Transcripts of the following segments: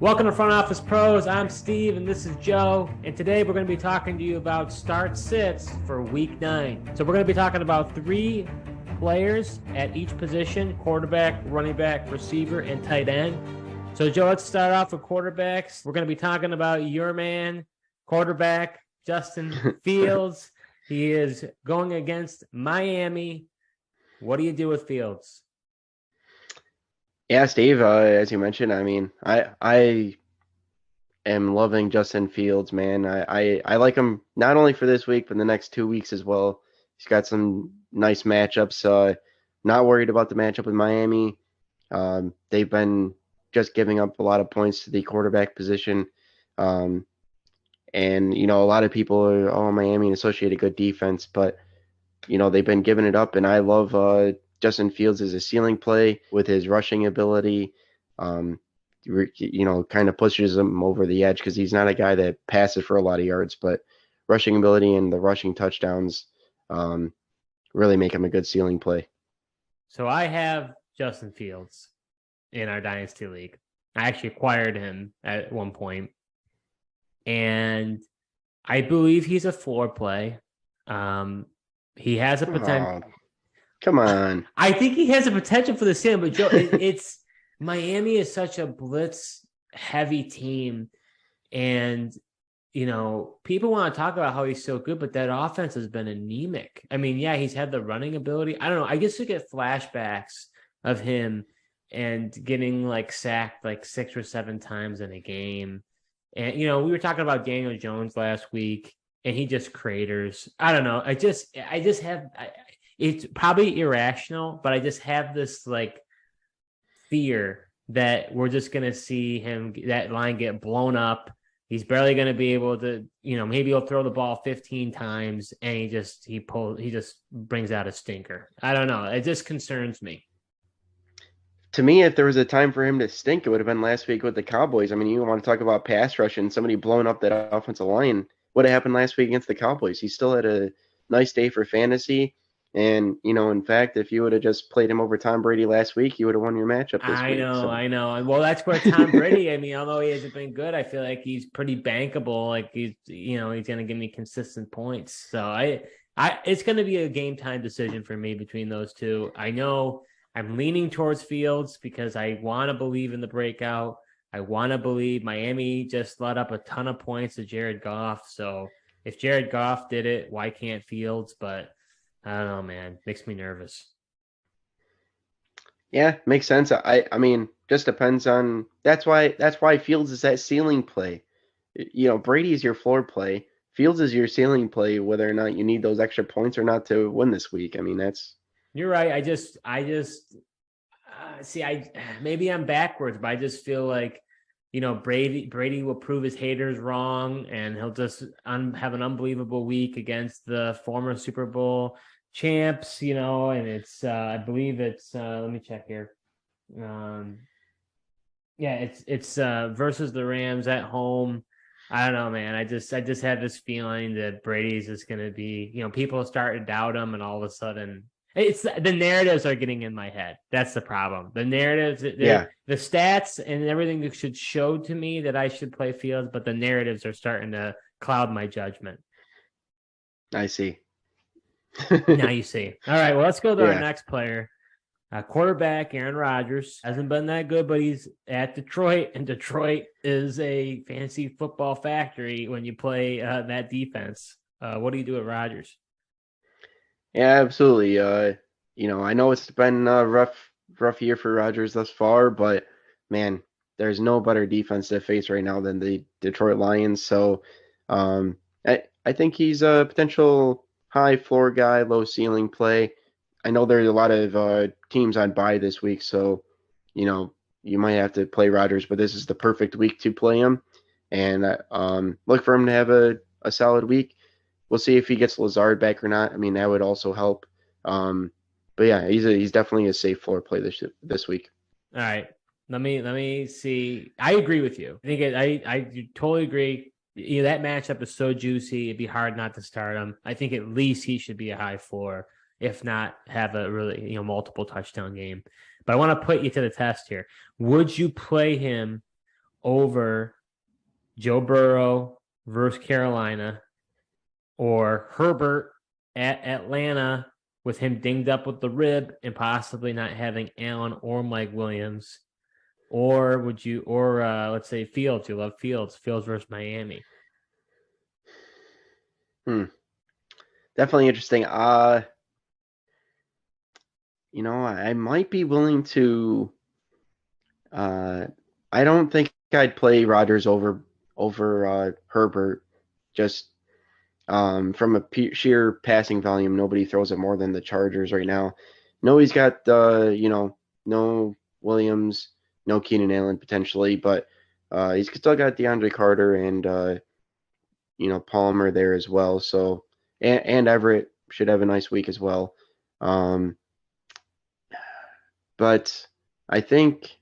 Welcome to Front Office Pros. I'm Steve and this is Joe. And today we're going to be talking to you about start sits for week 9. So we're going to be talking about 3 players at each position: quarterback, running back, receiver, and tight end. So Joe, let's start off with quarterbacks. We're going to be talking about your man, quarterback, Justin Fields. He is going against Miami. What do you do with Fields? Yeah, Steve, as you mentioned, I am loving Justin Fields, man. I like him not only for this week, but the next 2 weeks as well. He's got some nice matchups. Not worried about the matchup with Miami. They've been just giving up a lot of points to the quarterback position. And, a lot of people are, Miami associate a good defense, but, they've been giving it up. And I love Justin Fields as a ceiling play with his rushing ability. Kind of pushes him over the edge because he's not a guy that passes for a lot of yards, but rushing ability and the rushing touchdowns really make him a good ceiling play. So I have Justin Fields in our Dynasty League. I actually acquired him at one point, and I believe he's a floor play. He has a potential. Come on. I think he has a potential for the ceiling, but Joe, it's Miami is such a blitz heavy team, and people want to talk about how he's so good, but that offense has been anemic. I mean, yeah, he's had the running ability. I don't know. I guess you get flashbacks of him and getting sacked 6 or 7 times in a game. And we were talking about Daniel Jones last week, and he just craters. I don't know. I just have. It's probably irrational, but I just have this fear that we're just going to see that line get blown up. He's barely going to be able to, maybe he'll throw the ball 15 times and he just brings out a stinker. I don't know. It just concerns me. To me, if there was a time for him to stink, it would have been last week with the Cowboys. I mean, you want to talk about pass rush and somebody blowing up that offensive line. What happened last week against the Cowboys? He still had a nice day for fantasy. And, in fact, if you would have just played him over Tom Brady last week, you would have won your matchup this week. I know. Well, that's where Tom Brady, I mean, although he hasn't been good, I feel like he's pretty bankable. He's going to give me consistent points. So it's going to be a game time decision for me between those two. I know I'm leaning towards Fields because I want to believe in the breakout. I want to believe Miami just let up a ton of points to Jared Goff. So if Jared Goff did it, why can't Fields? But I don't know, man. Makes me nervous. Yeah, makes sense. I mean, just depends on that's why Fields is that ceiling play. Brady is your floor play. Fields is your ceiling play, whether or not you need those extra points or not to win this week. I mean, You're right. I just maybe I'm backwards, but I just feel like Brady will prove his haters wrong, and he'll just have an unbelievable week against the former Super Bowl champs, and it's I believe it's let me check here. It's versus the Rams at home. I don't know, man. I just have this feeling that Brady's just going to be, people start to doubt him, and all of a sudden it's the narratives are getting in my head. That's the problem. The narratives, the stats and everything should show to me that I should play Fields, but the narratives are starting to cloud my judgment. I see. Now you see. All right, well, let's go to our next player. Quarterback Aaron Rodgers hasn't been that good, but he's at Detroit, and Detroit is a fantasy football factory when you play that defense. What do you do with Rodgers? Yeah, absolutely. I know it's been a rough year for Rodgers thus far, but man, there's no better defense to face right now than the Detroit Lions. So, I think he's a potential high floor guy, low ceiling play. I know there's a lot of teams on bye this week, so you might have to play Rodgers, but this is the perfect week to play him, and look for him to have a solid week. We'll see if he gets Lazard back or not. I mean, that would also help. But yeah, he's definitely a safe floor play this week. All right, let me see. I agree with you. I think I totally agree. That matchup is so juicy. It'd be hard not to start him. I think at least he should be a high floor, if not have a really multiple touchdown game. But I want to put you to the test here. Would you play him over Joe Burrow versus Carolina, or Herbert at Atlanta with him dinged up with the rib and possibly not having Allen or Mike Williams? Or would you, or let's say Fields, you love Fields versus Miami. Definitely interesting. I might be willing to. I don't think I'd play Rodgers over Herbert. Just from a sheer passing volume, nobody throws it more than the Chargers right now. No, he's got no Williams, no Keenan Allen potentially, but he's still got DeAndre Carter and Palmer there as well. So and Everett should have a nice week as well. But I think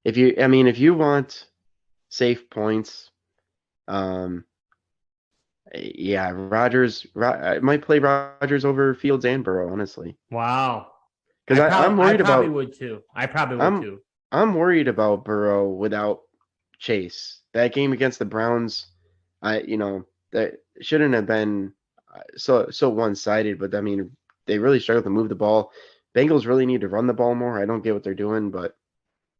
if you want safe points, Rodgers. I might play Rodgers over Fields and Burrow, honestly. Wow. Because I'm worried about. I probably would too. I'm worried about Burrow without Chase. That game against the Browns, that shouldn't have been so one-sided. But I mean, they really struggled to move the ball. Bengals really need to run the ball more. I don't get what they're doing, but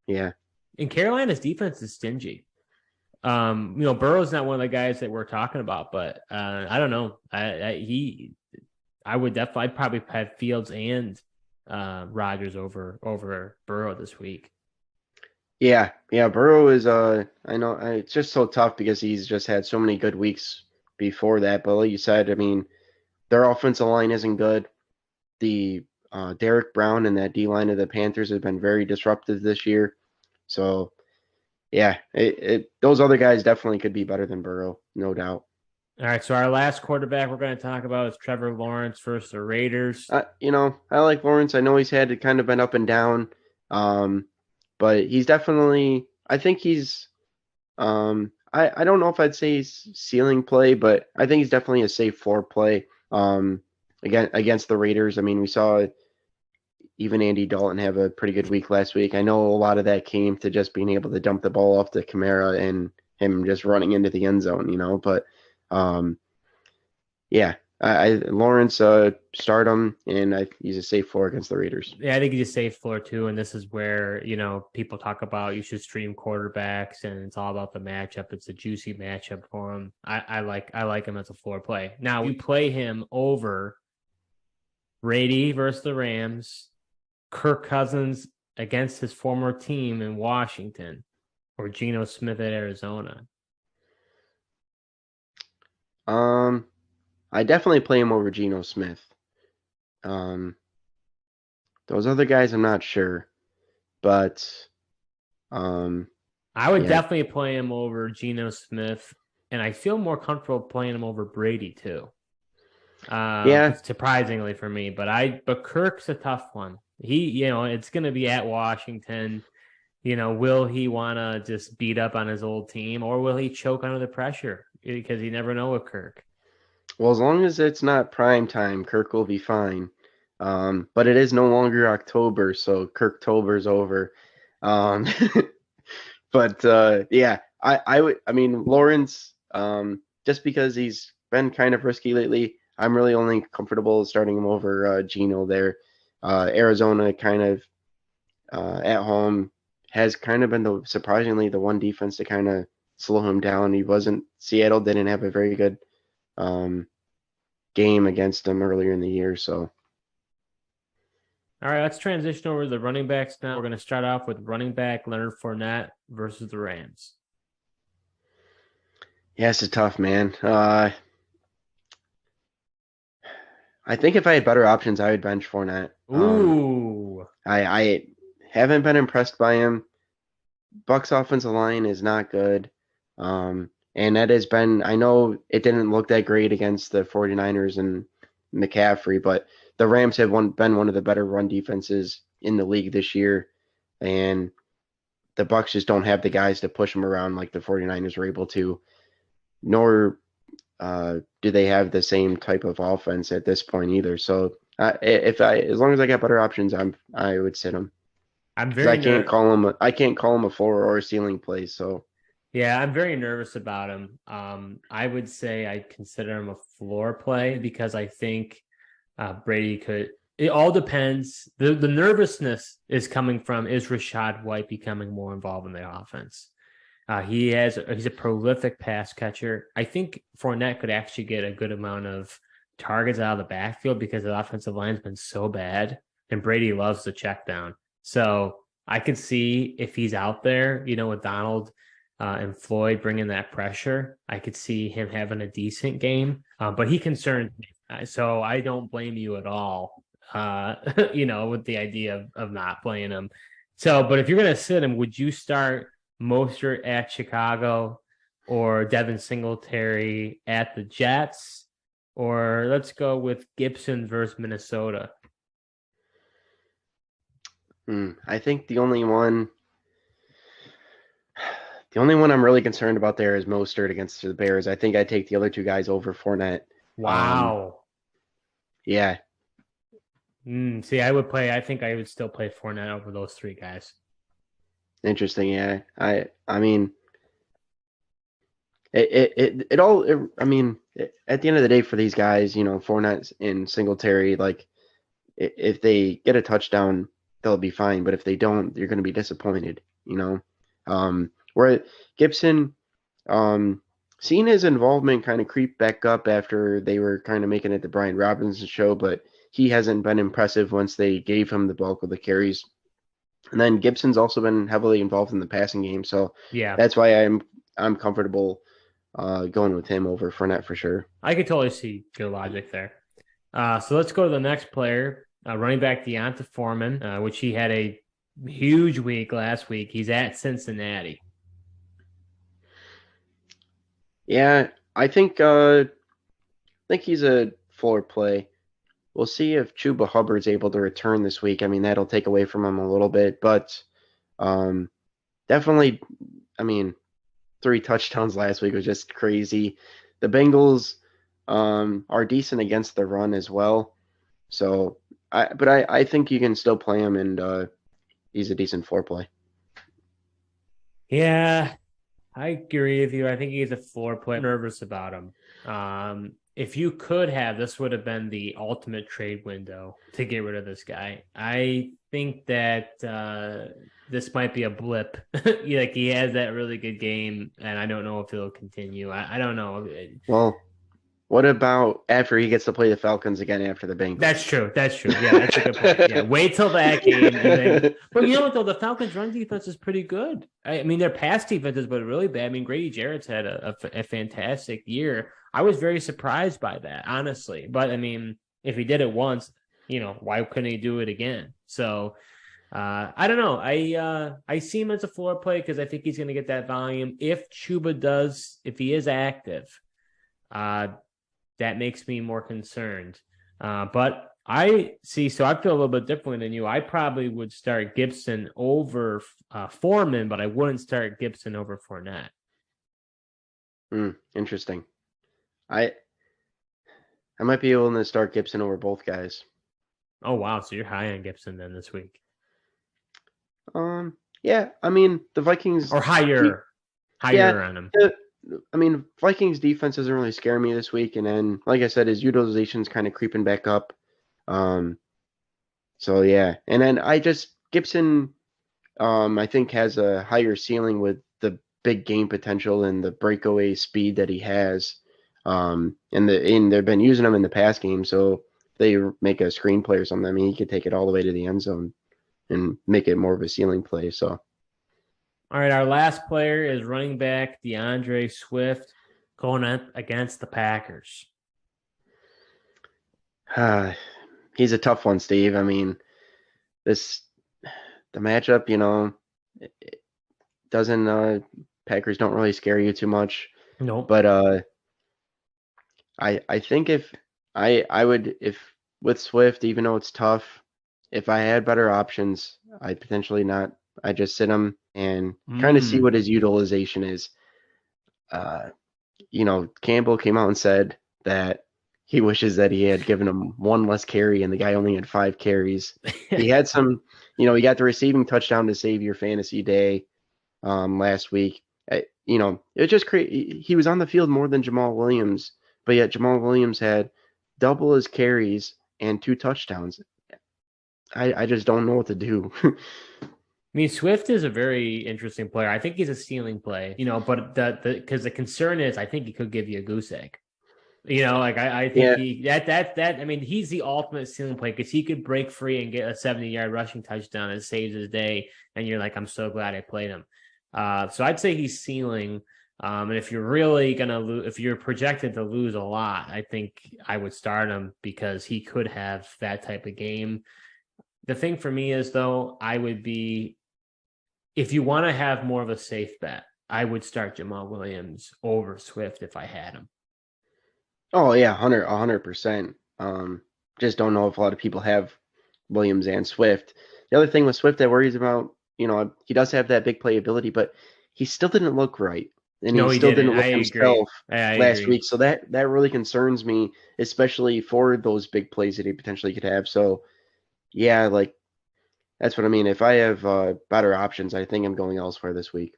yeah. And Carolina's defense is stingy. Burrow's not one of the guys that we're talking about, but I don't know. I'd probably have Fields and Rodgers over Burrow this week. Yeah. Burrow is I know it's just so tough because he's just had so many good weeks before that. But like you said, I mean, their offensive line isn't good. The Derek Brown and that D line of the Panthers have been very disruptive this year. So yeah, those other guys definitely could be better than Burrow, no doubt. All right, so our last quarterback we're going to talk about is Trevor Lawrence versus the Raiders. I like Lawrence. I know he's had to kind of been up and down, but he's definitely. I think he's. I don't know if I'd say he's ceiling play, but I think he's definitely a safe floor play. Against the Raiders. I mean, we saw even Andy Dalton have a pretty good week last week. I know a lot of that came to just being able to dump the ball off to Kamara and him just running into the end zone, but Lawrence start him, and he's a safe floor against the Raiders. Yeah, I think he's a safe floor too, and this is where people talk about you should stream quarterbacks, and it's all about the matchup. It's a juicy matchup for him. I like him as a floor play. Now we play him over Brady versus the Rams, Kirk Cousins against his former team in Washington, or Geno Smith at Arizona. I definitely play him over Geno Smith. Those other guys, I'm not sure, but I would definitely play him over Geno Smith, and I feel more comfortable playing him over Brady too. Surprisingly for me, but Kirk's a tough one. He, it's going to be at Washington. Will he want to just beat up on his old team, or will he choke under the pressure? Because you never know with Kirk. Well, as long as it's not prime time, Kirk will be fine. But it is no longer October, so Kirktober's over. But Lawrence, just because he's been kind of risky lately, I'm really only comfortable starting him over Geno there. Arizona kind of at home has kind of been surprisingly the one defense to kind of slow him down. Seattle didn't have a very good game against them earlier in the year. So, all right, let's transition over to the running backs now. We're going to start off with running back Leonard Fournette versus the Rams. Yeah, it's a tough, man. I think if I had better options, I would bench Fournette. Ooh. I haven't been impressed by him. Bucs offensive line is not good. And that has been, I know it didn't look that great against the 49ers and McCaffrey, but the Rams have been one of the better run defenses in the league this year. And the Bucs just don't have the guys to push them around like the 49ers were able to, nor do they have the same type of offense at this point either. So as long as I got better options, I would sit them. I'm because very nervous. I can't call him a floor or a ceiling play. So Yeah, I'm very nervous about him. I would say I consider him a floor play because I think Brady could. It all depends. The nervousness is coming from is Rashad White becoming more involved in the offense. He's a prolific pass catcher. I think Fournette could actually get a good amount of targets out of the backfield because the offensive line's been so bad, and Brady loves the check down. So I could see if he's out there, with Donald and Floyd bringing that pressure, I could see him having a decent game. But he concerns me, so I don't blame you at all. With the idea of not playing him. So, but if you're gonna sit him, would you start Mostert at Chicago or Devin Singletary at the Jets? Or let's go with Gibson versus Minnesota. I think the only one I'm really concerned about there is Mostert against the Bears. I think I take the other two guys over Fournette. Wow. Yeah, See, I think I would still play Fournette over those three guys. interesting. Yeah, I mean, it all. I mean, at the end of the day, for these guys, Fournette and Singletary, like if they get a touchdown, they'll be fine. But if they don't, you're going to be disappointed. Where Gibson, seeing his involvement kind of creep back up after they were kind of making it the Brian Robinson show, but he hasn't been impressive once they gave him the bulk of the carries. And then Gibson's also been heavily involved in the passing game, so Yeah, that's why I'm comfortable going with him over Fournette for sure. I could totally see your logic there. So let's go to the next player, running back D'Onta Foreman, which he had a huge week last week. He's at Cincinnati. Yeah, I think he's a floor play. We'll see if Chuba Hubbard's able to return this week. I mean, that'll take away from him a little bit, but um, definitely, I mean, 3 touchdowns last week was just crazy. The Bengals are decent against the run as well. So, I think you can still play him, and he's a decent floor play. Yeah, I agree with you. I think he's a floor play. I'm nervous about him. If you could have, this would have been the ultimate trade window to get rid of this guy. I think that this might be a blip. Like he has that really good game, and I don't know if it'll continue. I don't know. Well, what about after he gets to play the Falcons again after the Bengals? That's true. That's true. Yeah, that's a good point. Yeah, wait till that game, and then. But you know what though, the Falcons' run defense is pretty good. I mean, their pass defense is but really bad. I mean, Grady Jarrett's had a fantastic year. I was very surprised by that, honestly. But I mean, if he did it once, why couldn't he do it again? So I don't know. I see him as a floor play because I think he's going to get that volume. If he is active, that makes me more concerned. But I see, so I feel a little bit differently than you. I probably would start Gibson over Foreman, but I wouldn't start Gibson over Fournette. Interesting. I might be able to start Gibson over both guys. Oh, wow. So you're high on Gibson then this week. Yeah, I mean, the Vikings. Or higher on him. I mean, Vikings defense doesn't really scare me this week, and then, like I said, his utilization's kind of creeping back up. So yeah, and then Gibson, I think has a higher ceiling with the big game potential and the breakaway speed that he has. And they've been using him in the pass game, so they make a screenplay or something. I mean, he could take it all the way to the end zone and make it more of a ceiling play. So. All right, our last player is running back DeAndre Swift going up against the Packers. He's a tough one, Steve. I mean, the matchup, it doesn't Packers don't really scare you too much. Nope. But I think if with Swift, even though it's tough, if I had better options, I'd potentially not. I just sit him and kind of see what his utilization is. Campbell came out and said that he wishes that he had given him one less carry, and the guy only had 5 carries. He had some, he got the receiving touchdown to save your fantasy day last week. It was just crazy. He was on the field more than Jamal Williams, but yet Jamal Williams had double his carries and 2 touchdowns. I just don't know what to do. I mean, Swift is a very interesting player. I think he's a ceiling play, but because the concern is I think he could give you a goose egg. I think I mean, he's the ultimate ceiling play because he could break free and get a 70-yard rushing touchdown and saves his day. And you're like, I'm so glad I played him. So I'd say he's ceiling. And if you're really going to lose, if you're projected to lose a lot, I think I would start him because he could have that type of game. The thing for me is, though, if you want to have more of a safe bet, I would start Jamal Williams over Swift if I had him. Oh yeah, 100%. Just don't know if a lot of people have Williams and Swift. The other thing with Swift that worries about, he does have that big playability, but he still didn't look right, and he still didn't look himself last week. So that really concerns me, especially for those big plays that he potentially could have. So yeah, like that's what I mean. If I have better options, I think I'm going elsewhere this week.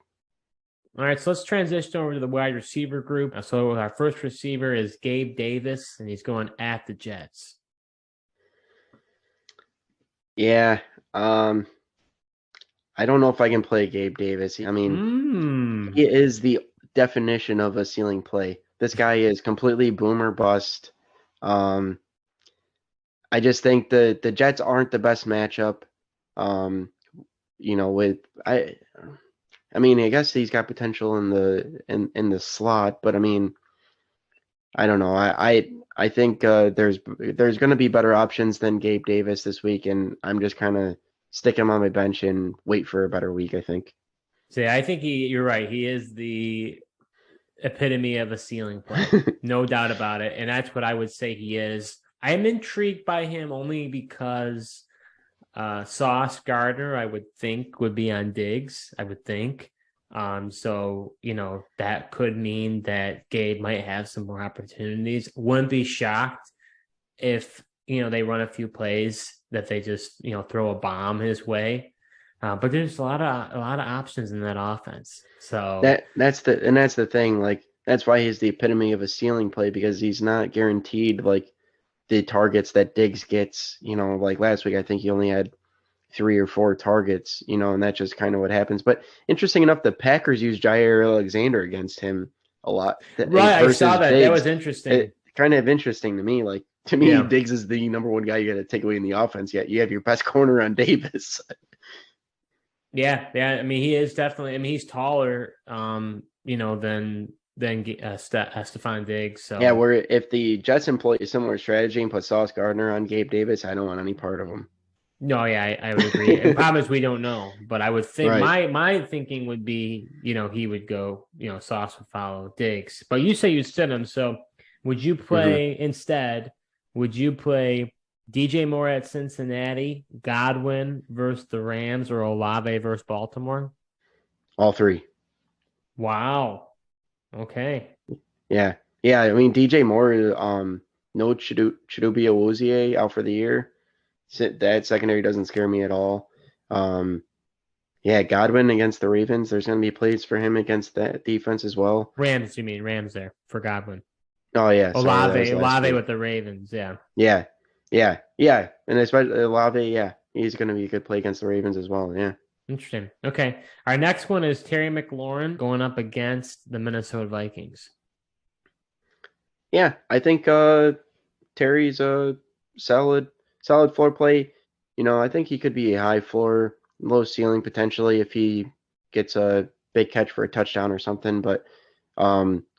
All right, so let's transition over to the wide receiver group. So our first receiver is Gabe Davis, and he's going at the Jets. Yeah, I don't know if I can play Gabe Davis. I mean, he is the definition of a ceiling play. This guy is completely boom or bust. I just think the Jets aren't the best matchup. I mean, I guess he's got potential in the slot, but I mean, I don't know. I think there's going to be better options than Gabe Davis this week, and I'm just kind of stick him on my bench and wait for a better week, I think. See, I think you're right. He is the epitome of a ceiling play. No doubt about it. And that's what I would say he is. I'm intrigued by him only because Sauce Gardner, I would think, would be on Diggs, I would think. So, that could mean that Gabe might have some more opportunities. Wouldn't be shocked if, they run a few plays that they just, throw a bomb his way. But there's a lot of options in that offense. So that's the thing. Like, that's why he's the epitome of a ceiling play, because he's not guaranteed like the targets that Diggs gets. Like last week, I think he only had 3 or 4 targets, and that's just kind of what happens. But interesting enough, the Packers used Jair Alexander against him a lot. Right, I saw that. Diggs. That was interesting. Kind of interesting to me. Like, to me, Diggs is the number one guy you got to take away in the offense. Yet you have your best corner on Davis. Yeah. I mean, he is definitely. I mean, he's taller, than Stephon Diggs. So yeah, where if the Jets employ a similar strategy and put Sauce Gardner on Gabe Davis, I don't want any part of him. No, yeah, I would agree. The problem is we don't know, but I would think my thinking would be, he would go, Sauce would follow Diggs. But you say you sit him, so would you play instead? Would you play DJ Moore at Cincinnati, Godwin versus the Rams, or Olave versus Baltimore? All 3. Wow. Okay. Yeah. I mean, DJ Moore, no Chidobe Awuzie out for the year. That secondary doesn't scare me at all. Godwin against the Ravens. There's going to be plays for him against that defense as well. Rams, you mean Rams there for Godwin? Oh yeah, Olave with the Ravens. Yeah. And especially Olave. He's going to be a good play against the Ravens as well. Yeah. Interesting. Okay, our next one is Terry McLaurin going up against the Minnesota Vikings. Yeah, I think Terry's a solid floor play. I think he could be a high floor, low ceiling potentially if he gets a big catch for a touchdown or something. But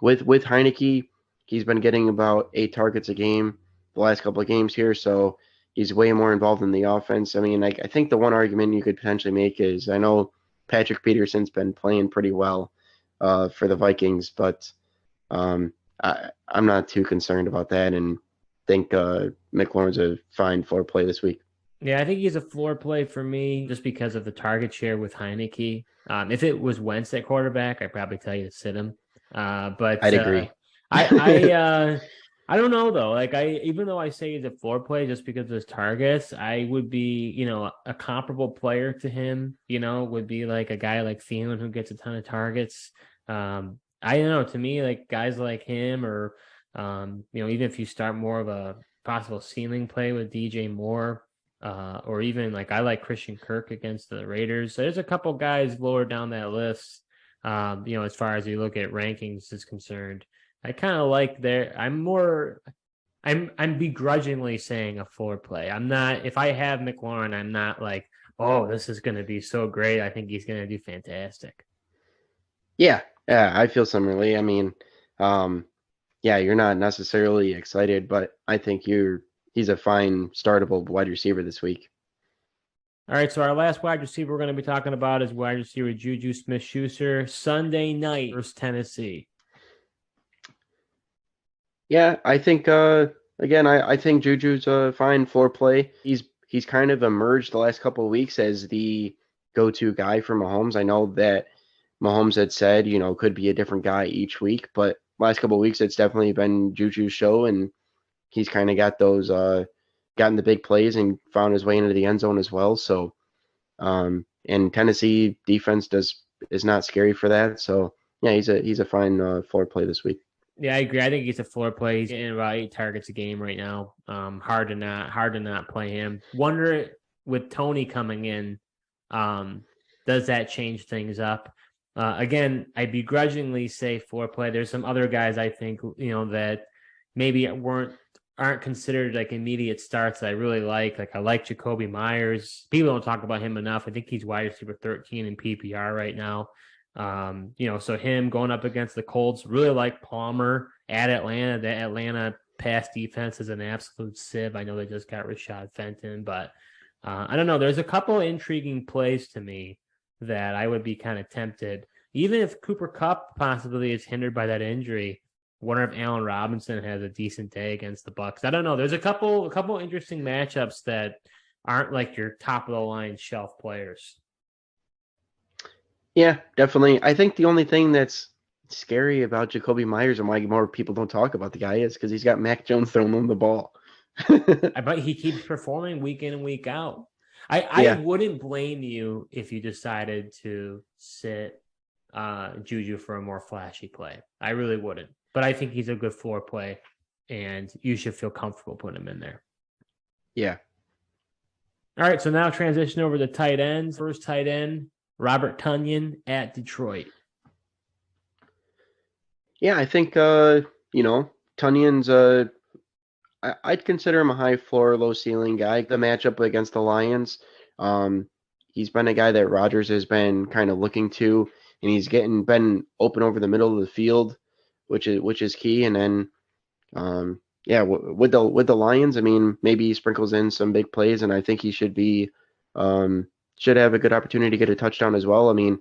with Heineke, he's been getting about 8 targets a game the last couple of games here, so he's way more involved in the offense. I mean, I think the one argument you could potentially make is I know Patrick Peterson's been playing pretty well for the Vikings, but I'm not too concerned about that, and think McLaurin's a fine floor play this week. Yeah, I think he's a floor play for me just because of the target share with Heineke. If it was Wentz at quarterback, I'd probably tell you to sit him. But I'd agree. I don't know though. Like even though I say he's a floor play just because of his targets, I would be, a comparable player to him, would be like a guy like Thielen who gets a ton of targets. I don't know, to me, like guys like him or even if you start more of a possible ceiling play with DJ Moore, or even like I like Christian Kirk against the Raiders. So there's a couple guys lower down that list, as far as you look at rankings is concerned. I kind of like their. I'm begrudgingly saying a floor play. I'm not. If I have McLaurin, I'm not like, oh, this is going to be so great. I think he's going to do fantastic. Yeah, yeah, I feel similarly. I mean, um, yeah, you're not necessarily excited, but I think he's a fine startable wide receiver this week. All right, so our last wide receiver we're going to be talking about is wide receiver Juju Smith-Schuster Sunday night versus Tennessee. Yeah, I think again, I think Juju's a fine floor play. He's kind of emerged the last couple of weeks as the go-to guy for Mahomes. I know that Mahomes had said, could be a different guy each week, but last couple of weeks it's definitely been Juju's show, and he's kind of got those gotten the big plays and found his way into the end zone as well. So and Tennessee defense is not scary for that. So yeah, he's a fine floor play this week. Yeah, I agree. I think he's a floor play. He's getting about 8 targets a game right now. Hard to not play him. Wonder with Tony coming in, does that change things up? Again, I begrudgingly say floor play. There's some other guys I think that maybe aren't considered like immediate starts that I really like. Like I like Jacoby Myers. People don't talk about him enough. I think he's wide receiver 13 in PPR right now. So him going up against the Colts, really like Palmer at Atlanta. The Atlanta pass defense is an absolute sieve. I know they just got Rashad Fenton, but I don't know. There's a couple intriguing plays to me that I would be kind of tempted. Even if Cooper Kupp possibly is hindered by that injury, wonder if Allen Robinson has a decent day against the Bucs. I don't know. There's a couple interesting matchups that aren't like your top of the line shelf players. Yeah, definitely. I think the only thing that's scary about Jacoby Myers and why more people don't talk about the guy is because he's got Mac Jones throwing him the ball. But he keeps performing week in and week out. I wouldn't blame you if you decided to sit Juju for a more flashy play. I really wouldn't. But I think he's a good floor play, and you should feel comfortable putting him in there. Yeah. All right, so now transition over to tight ends. First tight end, Robert Tonyan at Detroit. Yeah, I think Tunyan's I'd consider him a high floor, low ceiling guy. The matchup against the Lions, he's been a guy that Rodgers has been kind of looking to, and he's been open over the middle of the field, which is key. And then, with the Lions, I mean, maybe he sprinkles in some big plays, and I think he should have a good opportunity to get a touchdown as well. I mean,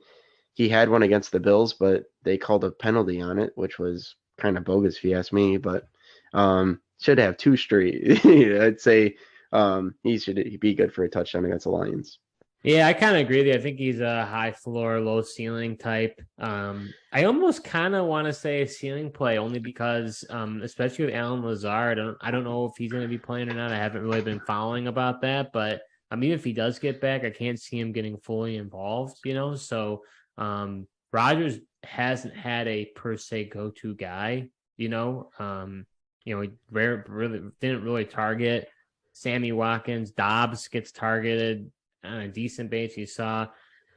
he had one against the Bills, but they called a penalty on it, which was kind of bogus if you ask me. But should have 2 straight. I'd say he should be good for a touchdown against the Lions. Yeah, I kind of agree with you. I think he's a high floor, low ceiling type. I almost kind of want to say a ceiling play only because, especially with Allen Lazard, I don't know if he's going to be playing or not. I haven't really been following about that, but even if he does get back, I can't see him getting fully involved, So Rodgers hasn't had a per se go-to guy, he really didn't really target Sammy Watkins. Dobbs gets targeted on a decent base. You saw,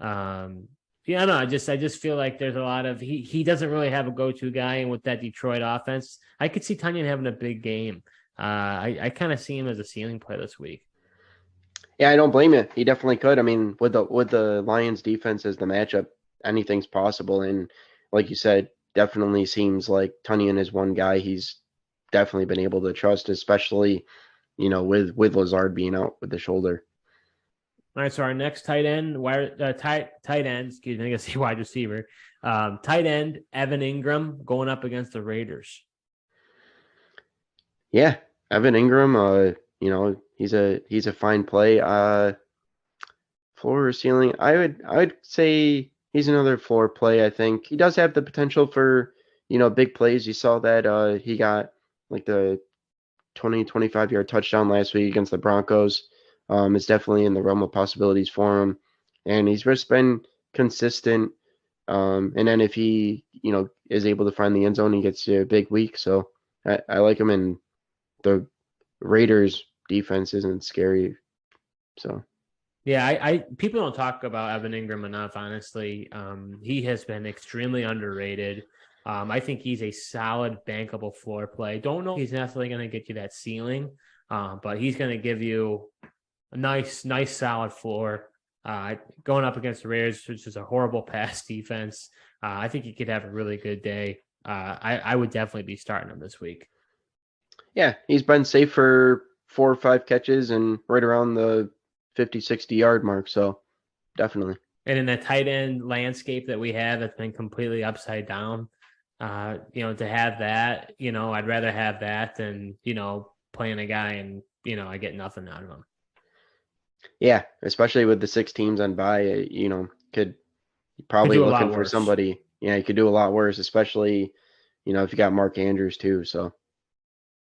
I just feel like there's a lot of he doesn't really have a go-to guy, and with that Detroit offense, I could see Tonyan having a big game. I kind of see him as a ceiling play this week. Yeah, I don't blame you. He definitely could. I mean, with the Lions defense as the matchup, anything's possible. And like you said, definitely seems like Tonyan is one guy he's definitely been able to trust, especially, with Lazard being out with the shoulder. All right, so our next tight end, tight end, excuse me, I guess wide receiver, tight end Evan Engram going up against the Raiders. Yeah, Evan Engram, he's a fine play. Floor or ceiling, I would say he's another floor play. I think he does have the potential for big plays. You saw that he got like the 20, 25-yard touchdown last week against the Broncos. It's definitely in the realm of possibilities for him. And he's just been consistent. And then if he, is able to find the end zone, he gets a big week. So I like him, and the Raiders defense isn't scary. So Yeah, I people don't talk about Evan Engram enough, honestly. He has been extremely underrated. I think he's a solid bankable floor play. Don't know if he's necessarily going to get you that ceiling, but he's going to give you a nice solid floor. Going up against the Raiders, which is a horrible pass defense. I think he could have a really good day. I would definitely be starting him this week. yeah, he's been safe for 4 or 5 catches and right around the 50, 60-yard mark. So definitely. And in the tight end landscape that we have, that's been completely upside down. To have that, I'd rather have that than, playing a guy and, I get nothing out of him. Yeah, especially with the 6 teams on bye, could probably looking for somebody. Yeah, you could do a lot worse, especially, if you got Mark Andrews too. So.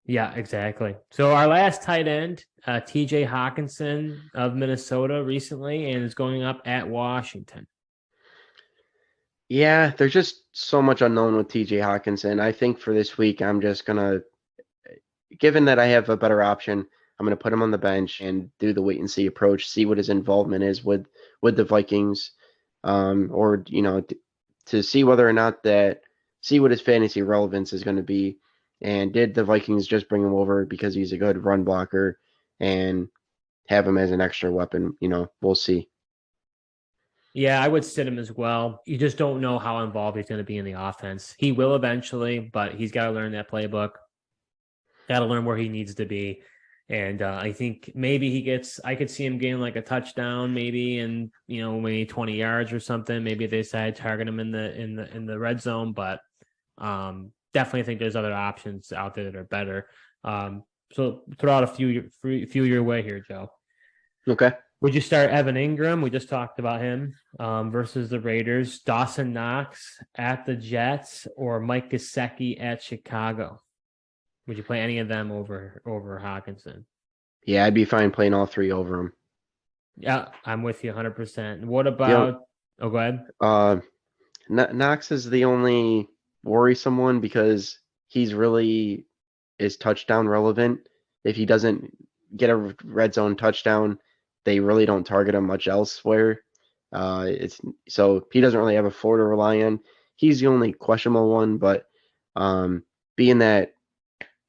Yeah, exactly. So our last tight end, TJ Hockenson of Minnesota recently, and is going up at Washington. Yeah, there's just so much unknown with TJ Hockenson. I think for this week, I'm just going to, given that I have a better option, I'm going to put him on the bench and do the wait and see approach, see what his involvement is with the Vikings, or, to see whether or not see what his fantasy relevance is going to be. And did the Vikings just bring him over because he's a good run blocker and have him as an extra weapon? We'll see. Yeah, I would sit him as well. You just don't know how involved he's going to be in the offense. He will eventually, but he's got to learn that playbook. Got to learn where he needs to be. And I think maybe I could see him getting like a touchdown, maybe, and maybe 20 yards or something. Maybe they decide to target him in the red zone, but definitely think there's other options out there that are better. So throw out a few your way here, Joe. Okay. Would you start Evan Engram? We just talked about him versus the Raiders. Dawson Knox at the Jets or Mike Gesicki at Chicago? Would you play any of them over Hockenson? Yeah, I'd be fine playing all 3 over him. Yeah, I'm with you 100%. What about? Go ahead. Knox is the only worrisome one because he's really is touchdown relevant. If he doesn't get a red zone touchdown, they really don't target him much elsewhere. So he doesn't really have a floor to rely on. He's the only questionable one, but being that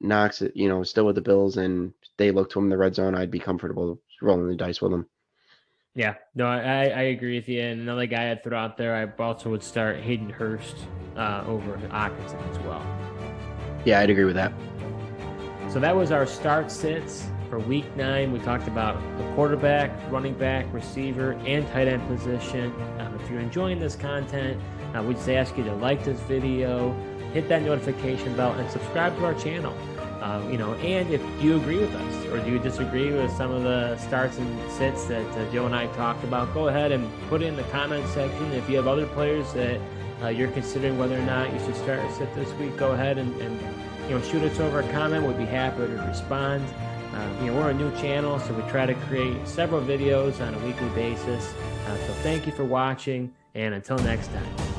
Knox, still with the Bills and they look to him in the red zone, I'd be comfortable rolling the dice with him. Yeah, no, I agree with you. And another guy I'd throw out there, I also would start Hayden Hurst over Hockenson as well. Yeah, I'd agree with that. So that was our start sits for week 9. We talked about the quarterback, running back, receiver, and tight end position. If you're enjoying this content, we just ask you to like this video, hit that notification bell, and subscribe to our channel. And if you agree with us or do you disagree with some of the starts and sits that Joe and I talked about, go ahead and put it in the comment section. If you have other players that you're considering whether or not you should start or sit this week, go ahead and shoot us over a comment. We'd be happy to respond. We're a new channel, so we try to create several videos on a weekly basis. So thank you for watching, and until next time.